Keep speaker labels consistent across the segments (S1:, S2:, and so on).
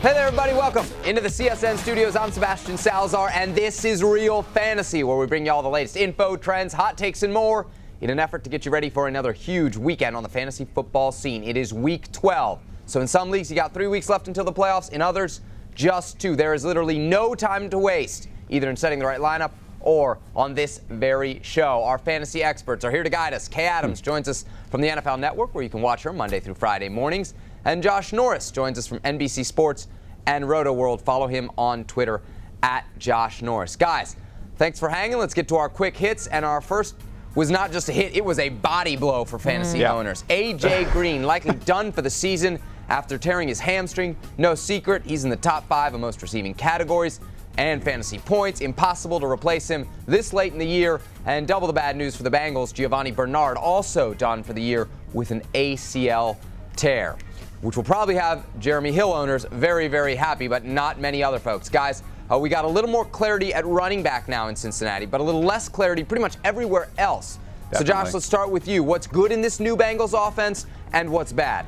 S1: Hey there, everybody. Welcome into the CSN studios. I'm Sebastian Salazar, and this is Real Fantasy, where we bring you all the latest info, trends, hot takes, and more in an effort to get you ready for another huge weekend on the fantasy football scene. It is Week 12. So in some leagues, you got 3 weeks left until the playoffs. In others, just 2. There is literally no time to waste, either in setting the right lineup or on this very show. Our fantasy experts are here to guide us. Kay Adams joins us from the NFL Network, where you can watch her Monday through Friday mornings. And Josh Norris joins us from NBC Sports and Roto World. Follow him on Twitter at Josh Norris. Guys, thanks for hanging. Let's get to our quick hits. And our first was not just a hit, it was a body blow for fantasy owners. Ajayi Green likely done for the season after tearing his hamstring. No secret, he's in the top 5 of most receiving categories and fantasy points. Impossible to replace him this late in the year. And double the bad news for the Bengals. Giovanni Bernard also done for the year with an ACL tear, which will probably have Jeremy Hill owners very, very happy, but not many other folks. Guys, we got a little more clarity at running back now in Cincinnati, but a little less clarity pretty much everywhere else. Definitely. So, Josh, let's start with you. What's good in this new Bengals offense, and what's bad?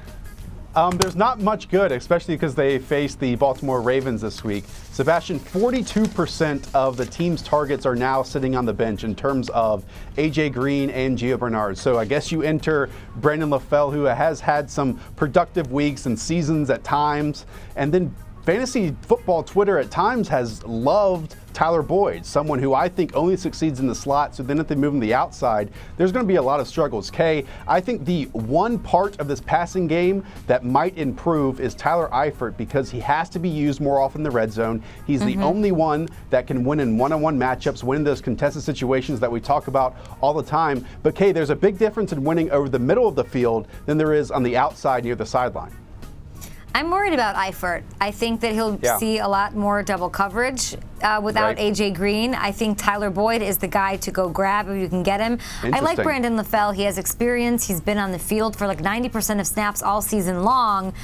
S2: There's not much good, especially because they face the Baltimore Ravens this week. Sebastian, 42% of the team's targets are now sitting on the bench in terms of Ajayi Green and Gio Bernard. So I guess you enter Brandon LaFell, who has had some productive weeks and seasons at times. And then fantasy football Twitter at times has loved Tyler Boyd, someone who I think only succeeds in the slot. So then if they move him to the outside, there's going to be a lot of struggles. Kay, I think the one part of this passing game that might improve is Tyler Eifert, because he has to be used more often in the red zone. He's the only one that can win in one-on-one matchups, win in those contested situations that we talk about all the time. But Kay, there's a big difference in winning over the middle of the field than there is on the outside near the sideline.
S3: I'm worried about Eifert. I think that he'll see a lot more double coverage without Ajayi Green. I think Tyler Boyd is the guy to go grab if you can get him. I like Brandon LaFell. He has experience. He's been on the field for like 90% of snaps all season long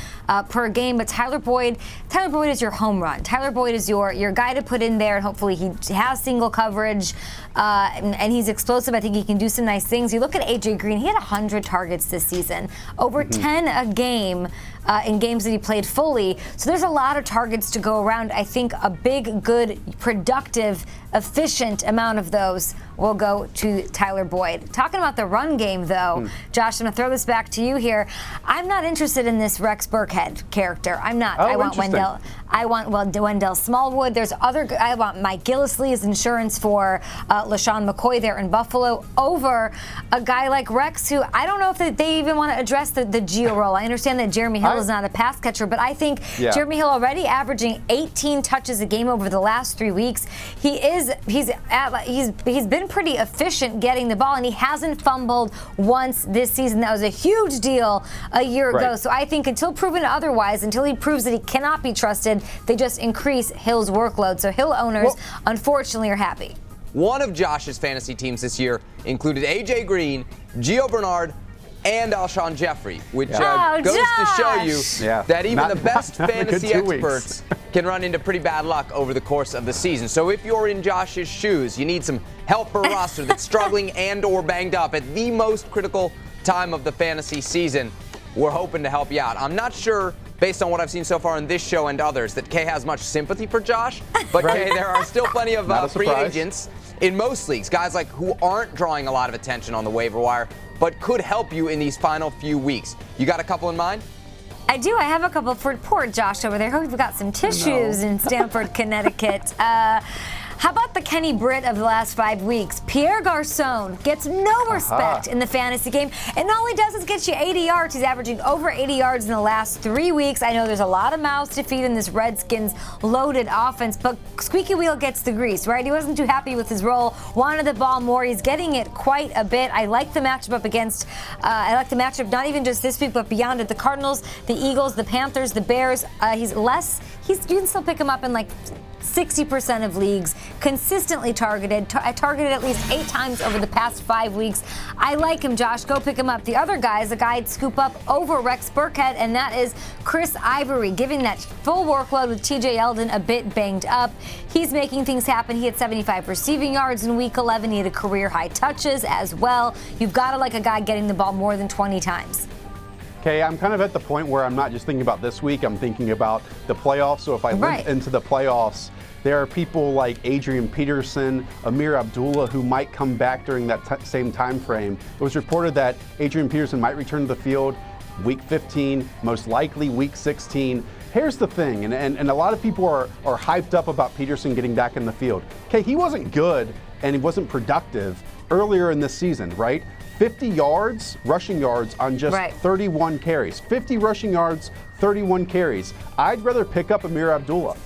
S3: per game. But Tyler Boyd is your home run. Tyler Boyd is your guy to put in there, and hopefully he has single coverage, and he's explosive. I think he can do some nice things. You look at Ajayi Green. He had 100 targets this season, over 10 a game. In games that he played fully. So there's a lot of targets to go around. I think a big, good, productive, efficient amount of those will go to Tyler Boyd. Talking about the run game, though, Josh, I'm going to throw this back to you here. I'm not interested in this Rex Burkhead character. I'm not. I want Wendell Smallwood. I want Mike Gillislee as insurance for LaShawn McCoy there in Buffalo over a guy like Rex, who I don't know if they even want to address the Gio role. I understand that Jeremy Hill is not a pass catcher, but I think Jeremy Hill already averaging 18 touches a game over the last 3 weeks. He's been pretty efficient getting the ball, and he hasn't fumbled once this season. That was a huge deal a year ago. So I think until proven otherwise, until he proves that he cannot be trusted, they just increase Hill's workload. So Hill owners, unfortunately, are happy.
S1: One of Josh's fantasy teams this year included Ajayi Green, Gio Bernard, and Alshon Jeffrey, which goes to show you that even the best fantasy experts can run into pretty bad luck over the course of the season. So if you're in Josh's shoes, you need some help for a roster that's struggling and or banged up at the most critical time of the fantasy season, we're hoping to help you out. I'm not sure, based on what I've seen so far in this show and others, that Kay has much sympathy for Josh, but Kay, there are still plenty of free agents in most leagues, guys like who aren't drawing a lot of attention on the waiver wire, but could help you in these final few weeks. You got a couple in mind?
S3: I do. I have a couple for poor Josh over there. We've got some tissues in Stamford, Connecticut. How about the Kenny Britt of the last 5 weeks? Pierre Garçon gets no respect in the fantasy game, and all he does is get you 80 yards. He's averaging over 80 yards in the last 3 weeks. I know there's a lot of mouths to feed in this Redskins loaded offense, but squeaky wheel gets the grease, right? He wasn't too happy with his role, wanted the ball more. He's getting it quite a bit. I like the matchup up against, not even just this week, but beyond it. The Cardinals, the Eagles, the Panthers, the Bears. You can still pick him up in like 60% of leagues, consistently targeted. Targeted at least 8 times over the past 5 weeks. I like him, Josh. Go pick him up. The other guy is a guy I'd scoop up over Rex Burkhead, and that is Chris Ivory, giving that full workload with TJ Yeldon a bit banged up. He's making things happen. He had 75 receiving yards in Week 11. He had a career-high touches as well. You've got to like a guy getting the ball more than 20 times.
S2: Okay, I'm kind of at the point where I'm not just thinking about this week, I'm thinking about the playoffs. So if I limp into the playoffs, there are people like Adrian Peterson, Amir Abdullah, who might come back during that same time frame. It was reported that Adrian Peterson might return to the field week 15, most likely week 16. Here's the thing, and a lot of people are hyped up about Peterson getting back in the field. Okay, he wasn't good and he wasn't productive earlier in this season, right? 50 yards, rushing yards on just 31 carries. 50 rushing yards, 31 carries. I'd rather pick up Amir Abdullah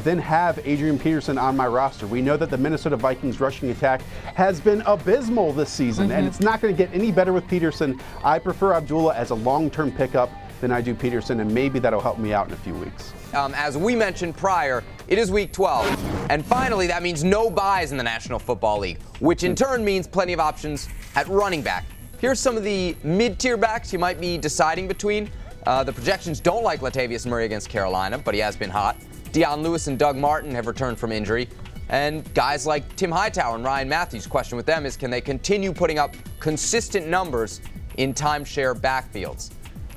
S2: than have Adrian Peterson on my roster. We know that the Minnesota Vikings rushing attack has been abysmal this season, and it's not going to get any better with Peterson. I prefer Abdullah as a long-term pickup than I do Peterson, and maybe that'll help me out in a few weeks.
S1: As we mentioned prior, it is week 12. And finally, that means no buys in the National Football League, which in turn means plenty of options at running back. Here's some of the mid-tier backs you might be deciding between. The projections don't like Latavius Murray against Carolina, but he has been hot. Deion Lewis and Doug Martin have returned from injury. And guys like Tim Hightower and Ryan Matthews, question with them is, can they continue putting up consistent numbers in timeshare backfields?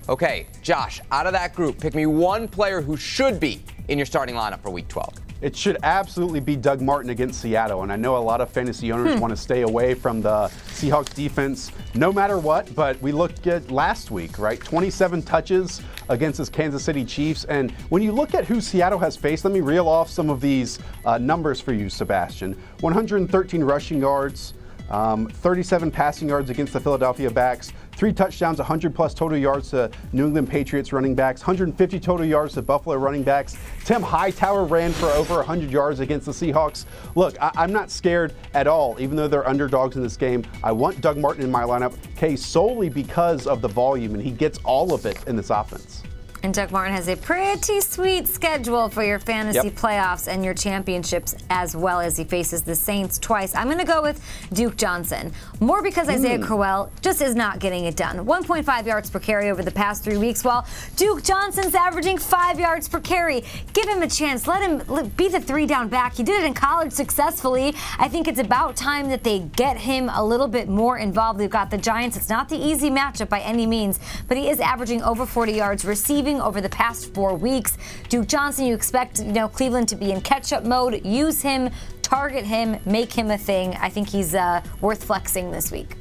S1: Okay, Josh, out of that group, pick me one player who should be in your starting lineup for Week 12.
S2: It should absolutely be Doug Martin against Seattle, and I know a lot of fantasy owners want to stay away from the Seahawks defense no matter what, but we looked at last week, right? 27 touches against his Kansas City Chiefs, and when you look at who Seattle has faced, let me reel off some of these numbers for you, Sebastian. 113 rushing yards, 37 passing yards against the Philadelphia backs, 3 touchdowns, 100-plus total yards to New England Patriots running backs, 150 total yards to Buffalo running backs. Tim Hightower ran for over 100 yards against the Seahawks. Look, I'm not scared at all, even though they're underdogs in this game. I want Doug Martin in my lineup, solely because of the volume, and he gets all of it in this offense.
S3: And Doug Martin has a pretty sweet schedule for your fantasy playoffs and your championships, as well as he faces the Saints twice. I'm going to go with Duke Johnson, more because Isaiah Crowell just is not getting it done. 1.5 yards per carry over the past 3 weeks, while Duke Johnson's averaging 5 yards per carry. Give him a chance. Let him be the 3-down back. He did it in college successfully. I think it's about time that they get him a little bit more involved. They've got the Giants. It's not the easy matchup by any means, but he is averaging over 40 yards receiving over the past 4 weeks. Duke Johnson, you expect Cleveland to be in catch-up mode. Use him, target him, make him a thing. I think he's worth flexing this week.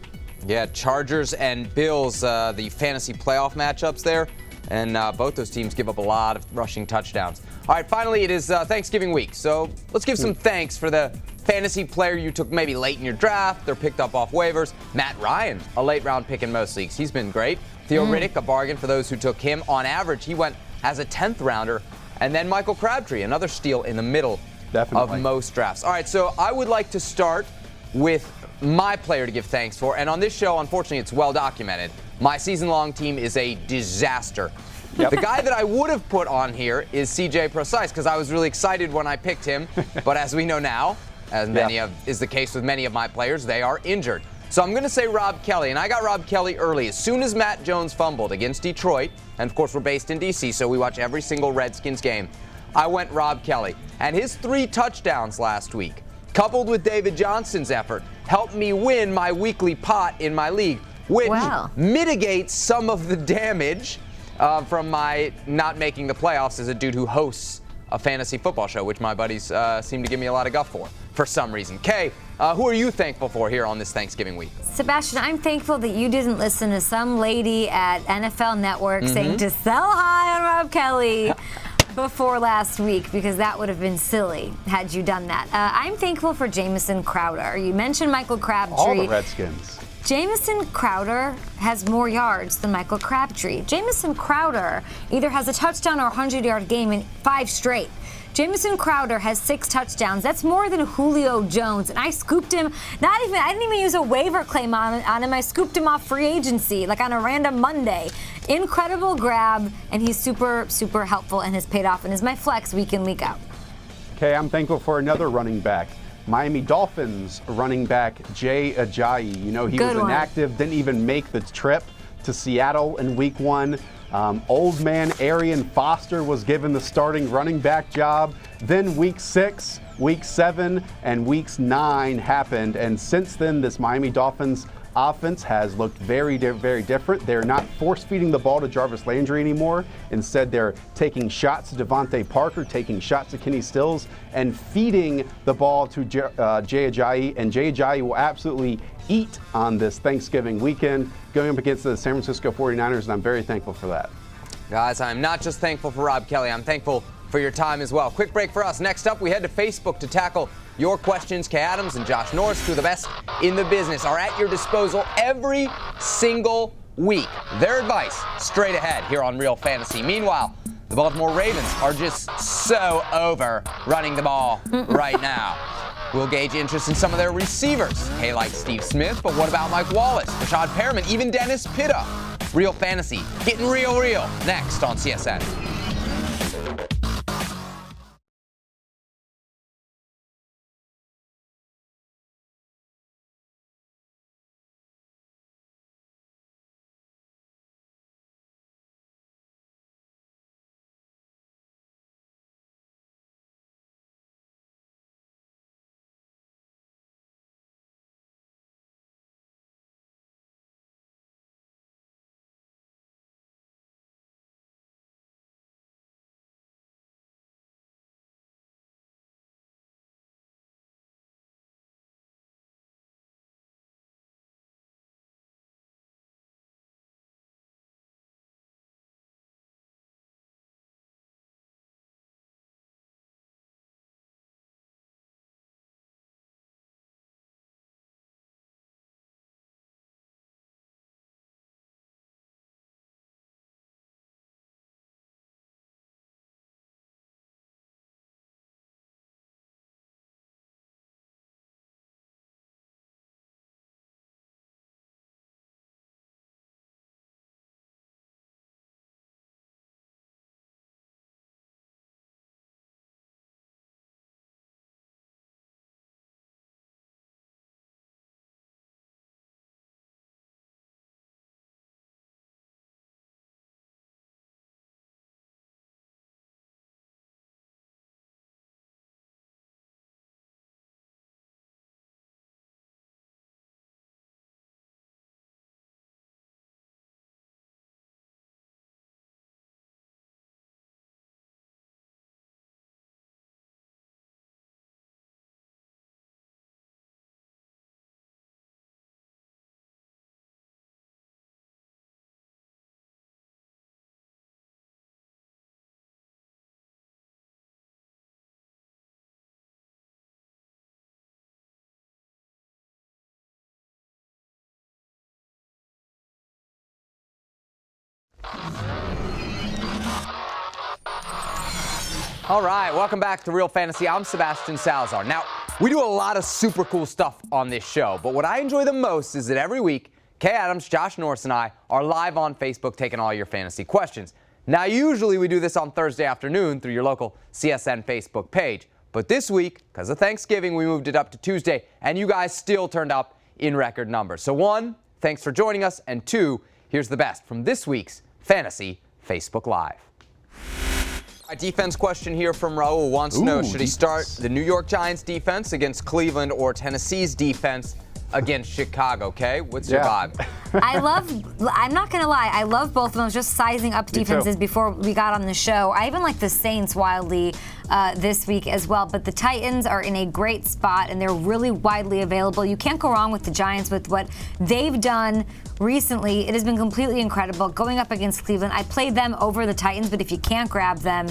S1: Yeah, Chargers and Bills, the fantasy playoff matchups there, and both those teams give up a lot of rushing touchdowns. All right, finally, it is Thanksgiving week, so let's give some thanks for the fantasy player you took maybe late in your draft. They're picked up off waivers. Matt Ryan, a late-round pick in most leagues. He's been great. Theo Riddick, a bargain for those who took him. On average, he went as a 10th rounder. And then Michael Crabtree, another steal in the middle of most drafts. All right, so I would like to start with my player to give thanks for. And on this show, unfortunately, it's well documented. My season-long team is a disaster. The guy that I would have put on here is CJ Precise, because I was really excited when I picked him. But as we know now, as is the case with many of my players, they are injured. So I'm going to say Rob Kelly, and I got Rob Kelly early. As soon as Matt Jones fumbled against Detroit, and of course we're based in D.C., so we watch every single Redskins game, I went Rob Kelly. And his 3 touchdowns last week, coupled with David Johnson's effort, helped me win my weekly pot in my league, which mitigates some of the damage from my not making the playoffs as a dude who hosts a fantasy football show, which my buddies seem to give me a lot of guff for some reason. Kay, who are you thankful for here on this Thanksgiving week?
S3: Sebastian, I'm thankful that you didn't listen to some lady at NFL Network saying to sell high on Rob Kelly before last week, because that would have been silly had you done that. I'm thankful for Jamison Crowder. You mentioned Michael Crabtree.
S2: All the Redskins.
S3: Jamison Crowder has more yards than Michael Crabtree. Jamison Crowder either has a touchdown or a 100-yard game in 5 straight. Jamison Crowder has 6 touchdowns. That's more than Julio Jones. And I scooped him, I didn't even use a waiver claim on him. I scooped him off free agency, like on a random Monday. Incredible grab, and he's super, super helpful and has paid off and is my flex week in, week out.
S2: Okay, I'm thankful for another running back. Miami Dolphins running back Jay Ajayi. He was inactive, didn't even make the trip to Seattle in week 1. Old man Arian Foster was given the starting running back job. Then week 6, week 7, and weeks 9 happened. And since then, this Miami Dolphins offense has looked very different. They're not force-feeding the ball to Jarvis Landry anymore. Instead, they're taking shots to Devontae Parker, taking shots to Kenny Stills, and feeding the ball to Jay Ajayi. And Jay Ajayi will absolutely eat on this Thanksgiving weekend going up against the San Francisco 49ers, and I'm very thankful for that.
S1: Guys, I'm not just thankful for Rob Kelly. I'm thankful for your time as well. Quick break for us. Next up, we head to Facebook to tackle your questions. Kay Adams and Josh Norris, two of the best in the business, are at your disposal every single week. Their advice straight ahead here on Real Fantasy. Meanwhile, the Baltimore Ravens are just so over running the ball right now. We'll gauge interest in some of their receivers. Kay likes Steve Smith, but what about Mike Wallace, Rashad Perriman, even Dennis Pitta? Real Fantasy, getting real next on CSN. All right, welcome back to Real Fantasy. I'm Sebastian Salazar. Now, we do a lot of super cool stuff on this show, but what I enjoy the most is that every week, Kay Adams, Josh Norris, and I are live on Facebook taking all your fantasy questions. Now, usually we do this on Thursday afternoon through your local CSN Facebook page, but this week, because of Thanksgiving, we moved it up to Tuesday, and you guys still turned up in record numbers. So one, thanks for joining us, and two, here's the best from this week's Fantasy Facebook Live. A defense question here from Raul wants to know, should he start the New York Giants defense against Cleveland or Tennessee's defense against Chicago? Okay, what's your vibe?
S3: I'm not going to lie, I love both of them. I was just sizing up defenses before we got on the show. I even like the Saints wildly this week as well, but the Titans are in a great spot and they're really widely available. You can't go wrong with the Giants with what they've done recently. It has been completely incredible going up against Cleveland. I played them over the Titans, but if you can't grab them,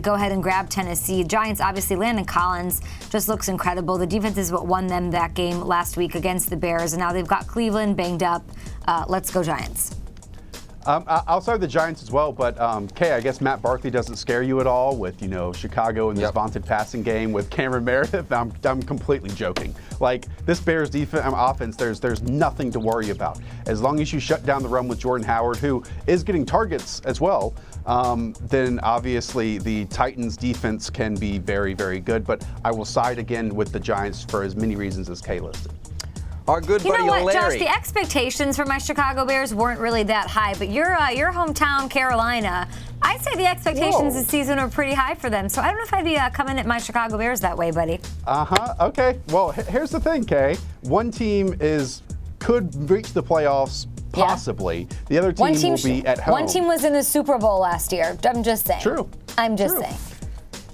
S3: go ahead and grab Tennessee. Giants, obviously, Landon Collins just looks incredible. The defense is what won them that game last week against the Bears, and now they've got Cleveland banged up. Let's go Giants.
S2: I'll start the Giants as well, but Kay, I guess Matt Barkley doesn't scare you at all with, Chicago and this vaunted passing game with Cameron Meredith. I'm completely joking. Like, this Bears offense, there's nothing to worry about. As long as you shut down the run with Jordan Howard, who is getting targets as well, then obviously the Titans defense can be very, very good. But I will side again with the Giants for as many reasons as Kay listed.
S1: Our good buddy
S3: You know what,
S1: Larry.
S3: Josh? The expectations for my Chicago Bears weren't really that high, but your hometown, Carolina, I'd say the expectations this season are pretty high for them. So I don't know if I'd be coming at my Chicago Bears that way, buddy.
S2: Okay. Well, here's the thing, Kay. One team is could reach the playoffs. Possibly. Yeah. The other team will be at home.
S3: One team was in the Super Bowl last year. I'm just saying.
S2: True.
S3: I'm just saying.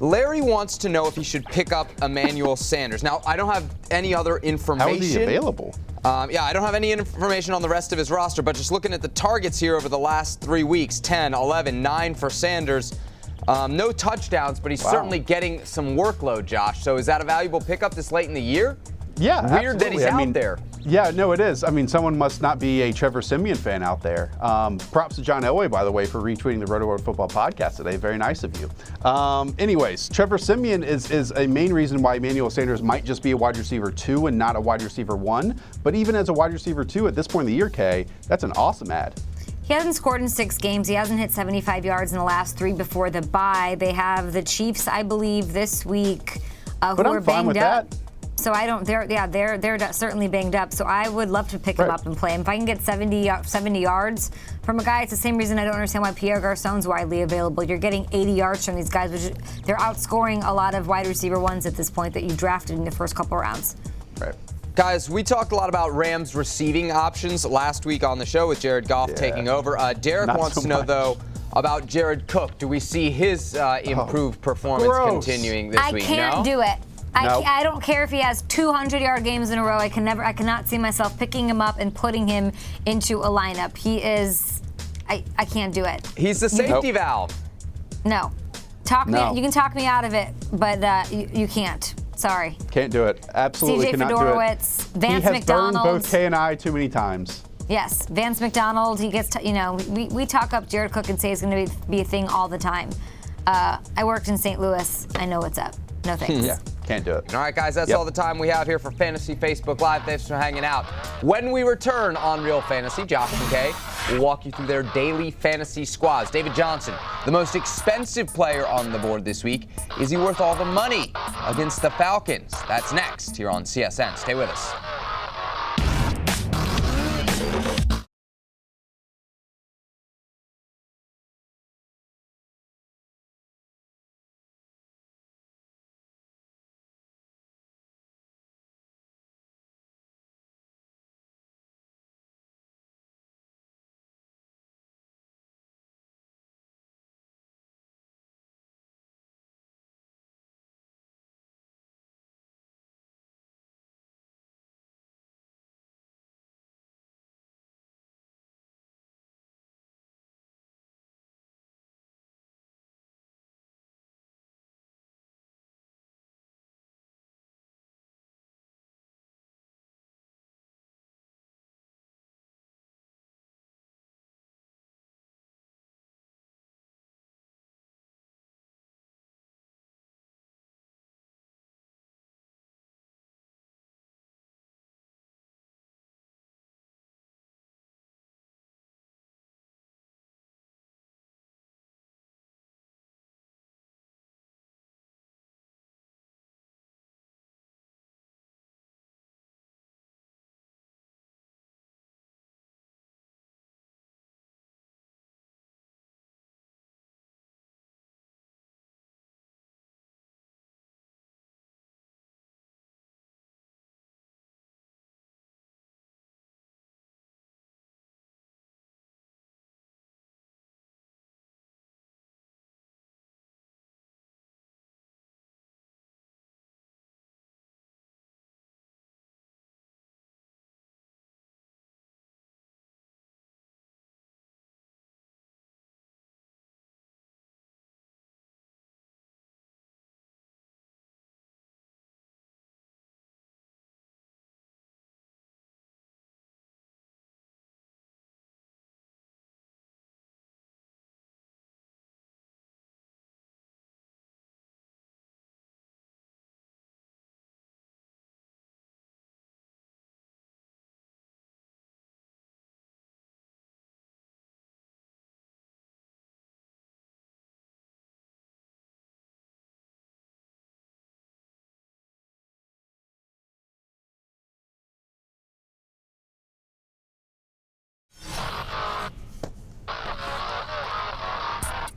S1: Larry wants to know if he should pick up Emmanuel Sanders. Now, I don't have any other information.
S2: How is he available?
S1: Yeah, I don't have any information on the rest of his roster, but just looking at the targets here over the last 3 weeks, 10, 11, 9 for Sanders. No touchdowns, but he's certainly getting some workload, Josh. So is that a valuable pickup this late in the year?
S2: Yeah,
S1: Weird that he's out there.
S2: Yeah, no, it is. I mean, someone must not be a Trevor Siemian fan out there. Props to John Elway, by the way, for retweeting the Roto World Football podcast today. Very nice of you. Anyways, Trevor Siemian is a main reason why Emmanuel Sanders might just be a wide receiver 2 and not a wide receiver 1. But even as a wide receiver 2 at this point in the year, Kay, that's an awesome ad.
S3: He hasn't scored in 6 games. He hasn't hit 75 yards in the last 3 before the bye. They have the Chiefs, I believe, this week, who are banged up. So I don't. They're certainly banged up. So I would love to pick him up and play him. If I can get 70 yards from a guy, it's the same reason I don't understand why Pierre Garçon's widely available. You're getting 80 yards from these guys, which they're outscoring a lot of wide receiver ones at this point that you drafted in the first couple of rounds.
S2: Right.
S1: Guys, we talked a lot about Rams receiving options last week on the show with Jared Goff taking over. Derek wants to know, though, about Jared Cook. Do we see his improved performance continuing this week?
S3: I can't do it. I don't care if he has 200-yard games in a row. I cannot see myself picking him up and putting him into a lineup. He is. I can't do it.
S1: He's the safety valve.
S3: No. You can talk me out of it, but you can't. Sorry.
S2: Can't do it. Absolutely
S3: CJ
S2: cannot
S3: Fedorowicz,
S2: do it.
S3: Vance
S2: he has
S3: McDonald.
S2: burned both Kay and I too many times.
S3: Yes, Vance McDonald. He gets. We talk up Jared Cook and say it's going to be a thing all the time. I worked in St. Louis. I know what's up. No thanks.
S2: Yeah, can't do it.
S1: All right, guys, that's all the time we have here for Fantasy Facebook Live. Thanks for hanging out. When we return on Real Fantasy, Josh and Kay will walk you through their daily fantasy squads. David Johnson, the most expensive player on the board this week. Is he worth all the money against the Falcons? That's next here on CSN. Stay with us.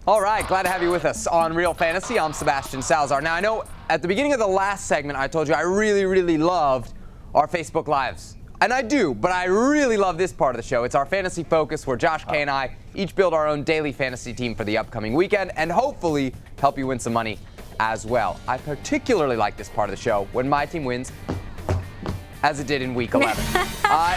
S1: All right, glad to have you with us on Real Fantasy. I'm Sebastian Salazar. Now, I know at the beginning of the last segment, I told you I really, really loved our Facebook Lives. And I do, but I really love this part of the show. It's our fantasy focus where Josh, Kay, and I each build our own daily fantasy team for the upcoming weekend and hopefully help you win some money as well. I particularly like this part of the show when my team wins, as it did in Week 11.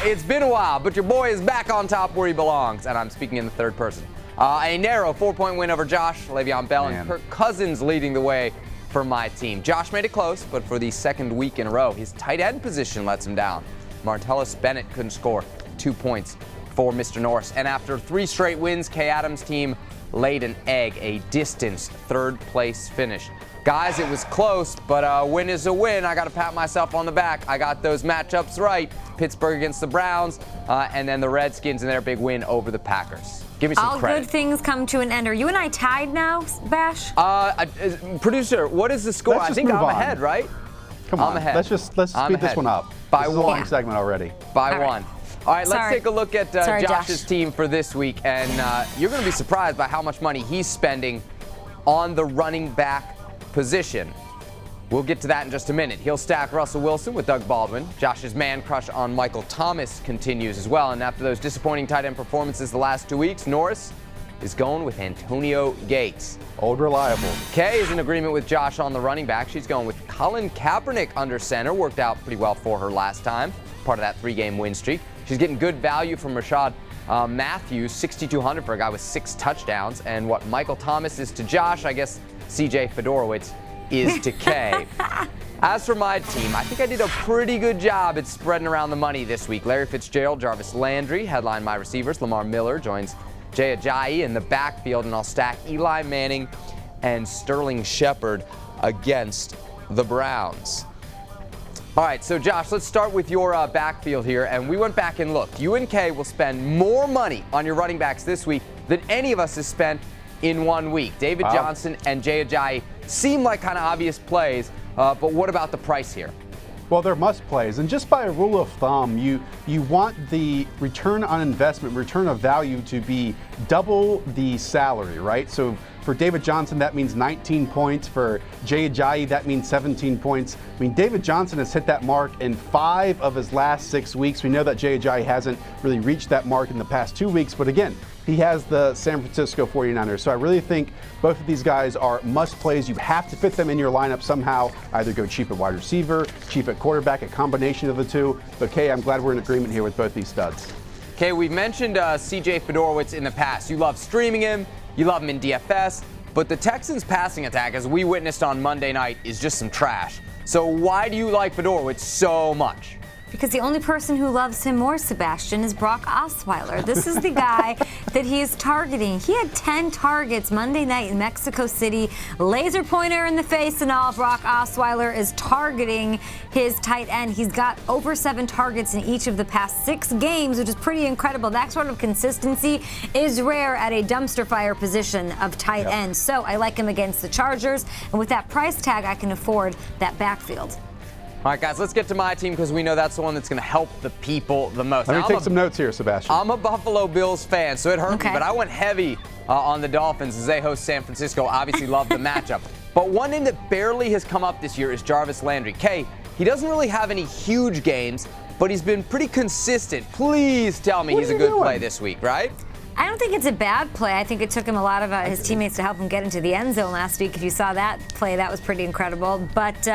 S1: It's been a while, but your boy is back on top where he belongs, and I'm speaking in the third person. A narrow 4-point win over Josh, Le'Veon Bell, and Kirk Cousins leading the way for my team. Josh made it close, but for the second week in a row, his tight end position lets him down. Martellus Bennett couldn't score 2 points for Mr. Norris. And after 3 straight wins, Kay Adams' team laid an egg, a distance third-place finish. Guys, it was close, but a win is a win. I got to pat myself on the back. I got those matchups right. Pittsburgh against the Browns, and then the Redskins in their big win over the Packers. Give me some credit. All
S3: good things come to an end. Are you and I tied now, Bash?
S1: Producer, what is the score? I think I'm ahead, right?
S2: Come on, let's speed this one up.
S1: By
S2: this is a long segment already.
S1: By one. All right, let's take a look at Josh's team for this week, and you're going to be surprised by how much money he's spending on the running back position. We'll get to that in just a minute. He'll stack Russell Wilson with Doug Baldwin. Josh's man crush on Michael Thomas continues as well, and after those disappointing tight end performances the last 2 weeks, Norris is going with Antonio Gates.
S2: Old reliable.
S1: Kay is in agreement with Josh on the running back. She's going with Colin Kaepernick under center. Worked out pretty well for her last time, part of that 3-game win streak. She's getting good value from Rashad Matthews, $6,200 for a guy with 6 touchdowns. And what Michael Thomas is to Josh, I guess CJ Fedorowicz is to Kay. As for my team, I think I did a pretty good job at spreading around the money this week. Larry Fitzgerald, Jarvis Landry headline my receivers. Lamar Miller joins Ajayi in the backfield, and I'll stack Eli Manning and Sterling Shepard against the Browns. All right, so Josh, let's start with your backfield here, and we went back and looked. You and Kay will spend more money on your running backs this week than any of us has spent in 1 week. David Johnson and Jay Ajayi seem like kind of obvious plays, but what about the price here?
S2: Well, they're must plays, and just by a rule of thumb, you want the return on investment, return of value to be double the salary, right? So for David Johnson, that means 19 points. For Jay Ajayi, that means 17 points. I mean, David Johnson has hit that mark in 5 of his last 6 weeks. We know that Jay Ajayi hasn't really reached that mark in the past 2 weeks, but again, he has the San Francisco 49ers. So I really think both of these guys are must plays. You have to fit them in your lineup somehow. Either go cheap at wide receiver, cheap at quarterback, a combination of the two. But Kay, I'm glad we're in agreement here with both these studs.
S1: Kay, we've mentioned CJ Fedorowicz in the past. You love streaming him. You love him in DFS. But the Texans' passing attack, as we witnessed on Monday night, is just some trash. So why do you like Fedorowicz so much?
S3: Because the only person who loves him more, Sebastian, is Brock Osweiler. This is the guy that he is targeting. He had 10 targets Monday night in Mexico City. Laser pointer in the face and all. Brock Osweiler is targeting his tight end. He's got over 7 targets in each of the past 6 games, which is pretty incredible. That sort of consistency is rare at a dumpster fire position of tight end. So I like him against the Chargers. And with that price tag, I can afford that backfield.
S1: All right, guys, let's get to my team because we know that's the one that's going to help the people the most.
S2: Let me take some notes here, Sebastian.
S1: I'm a Buffalo Bills fan, so it hurt me, but I went heavy on the Dolphins as they host San Francisco. Obviously love the matchup. But one name that barely has come up this year is Jarvis Landry. Kay, he doesn't really have any huge games, but he's been pretty consistent. Please tell me he's a good play this week, right?
S3: I don't think it's a bad play. I think it took him a lot of his teammates to help him get into the end zone last week. If you saw that play, that was pretty incredible. But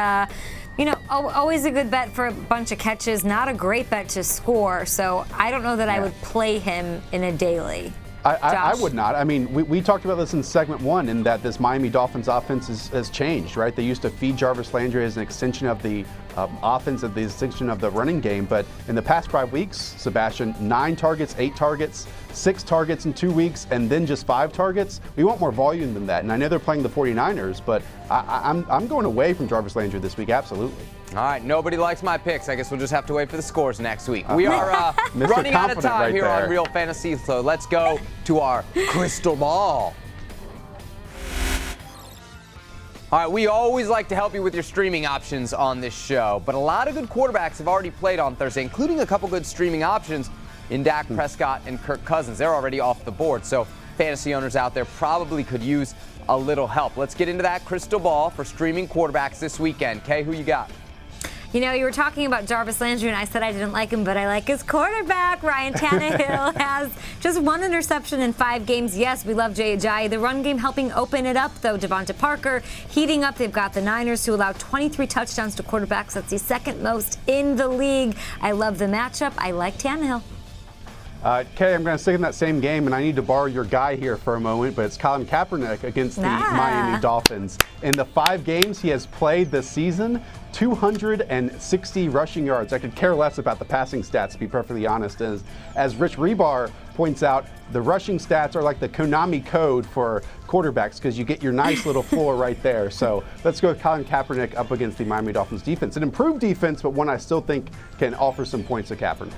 S3: you know, always a good bet for a bunch of catches, not a great bet to score. So I don't know that I would play him in a daily.
S2: I would not. I mean, we talked about this in segment 1 in that this Miami Dolphins offense has changed, right? They used to feed Jarvis Landry as an extension of the offense, of the extension of the running game. But in the past 5 weeks, Sebastian, 9 targets, 8 targets, 6 targets in 2 weeks, and then just 5 targets. We want more volume than that. And I know they're playing the 49ers, but I'm going away from Jarvis Landry this week, absolutely.
S1: All right, nobody likes my picks. I guess we'll just have to wait for the scores next week. We are running out of time here on Real Fantasy, so let's go to our crystal ball. All right, we always like to help you with your streaming options on this show, but a lot of good quarterbacks have already played on Thursday, including a couple good streaming options in Dak Prescott and Kirk Cousins. They're already off the board, so fantasy owners out there probably could use a little help. Let's get into that crystal ball for streaming quarterbacks this weekend. Kay, who you got?
S3: You know, you were talking about Jarvis Landry, and I said I didn't like him, but I like his quarterback. Ryan Tannehill has just 1 interception in 5 games. Yes, we love Ajayi. The run game helping open it up, though. Devonta Parker heating up. They've got the Niners, who allow 23 touchdowns to quarterbacks. That's the 2nd most in the league. I love the matchup. I like Tannehill.
S2: Kay, I'm going to stick in that same game, and I need to borrow your guy here for a moment, but it's Colin Kaepernick against the Miami Dolphins. In the 5 games he has played this season, 260 rushing yards. I could care less about the passing stats, to be perfectly honest. As Rich Rebar points out, the rushing stats are like the Konami code for quarterbacks because you get your nice little floor right there. So let's go with Colin Kaepernick up against the Miami Dolphins defense. An improved defense, but one I still think can offer some points to Kaepernick.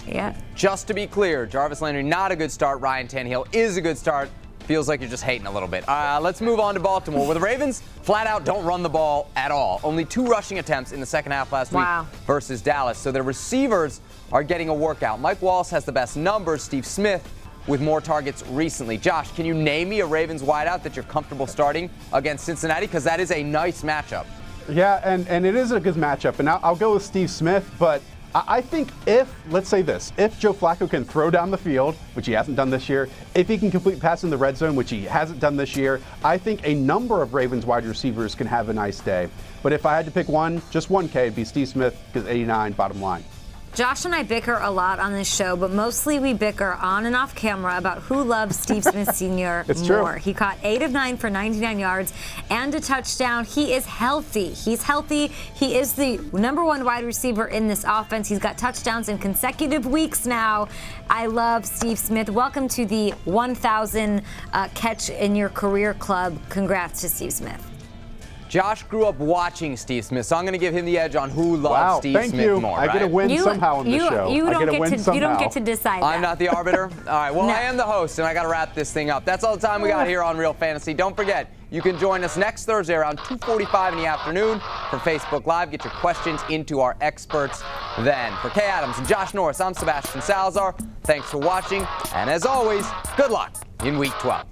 S3: Yeah.
S1: Just to be clear, Jarvis Landry, not a good start. Ryan Tannehill is a good start. Feels like you're just hating a little bit. Let's move on to Baltimore, where the Ravens flat out don't run the ball at all. Only 2 rushing attempts in the second half last week versus Dallas. So their receivers are getting a workout. Mike Wallace has the best numbers. Steve Smith with more targets recently. Josh, can you name me a Ravens wideout that you're comfortable starting against Cincinnati? Because that is a nice matchup.
S2: Yeah, and it is a good matchup. And I'll go with Steve Smith, but I think let's say this, if Joe Flacco can throw down the field, which he hasn't done this year, if he can complete passes in the red zone, which he hasn't done this year, I think a number of Ravens wide receivers can have a nice day. But if I had to pick one, just 1K, it'd be Steve Smith, because 89, bottom line.
S3: Josh and I bicker a lot on this show, but mostly we bicker on and off camera about who loves Steve Smith Sr.
S2: It's
S3: more.
S2: True.
S3: He caught 8 of 9 for 99 yards and a touchdown. He is healthy. He's healthy. He is the #1 wide receiver in this offense. He's got touchdowns in consecutive weeks now. I love Steve Smith. Welcome to the 1,000 catch in your career club. Congrats to Steve Smith.
S1: Josh grew up watching Steve Smith, so I'm going to give him the edge on who loves Steve Smith more.
S2: I get a win somehow on this show.
S3: You don't get to decide that.
S1: I'm not the arbiter? All right, well, I am the host, and I got to wrap this thing up. That's all the time we got here on Real Fantasy. Don't forget, you can join us next Thursday around 2:45 in the afternoon for Facebook Live. Get your questions into our experts then. For Kay Adams and Josh Norris, I'm Sebastian Salazar. Thanks for watching, and as always, good luck in Week 12.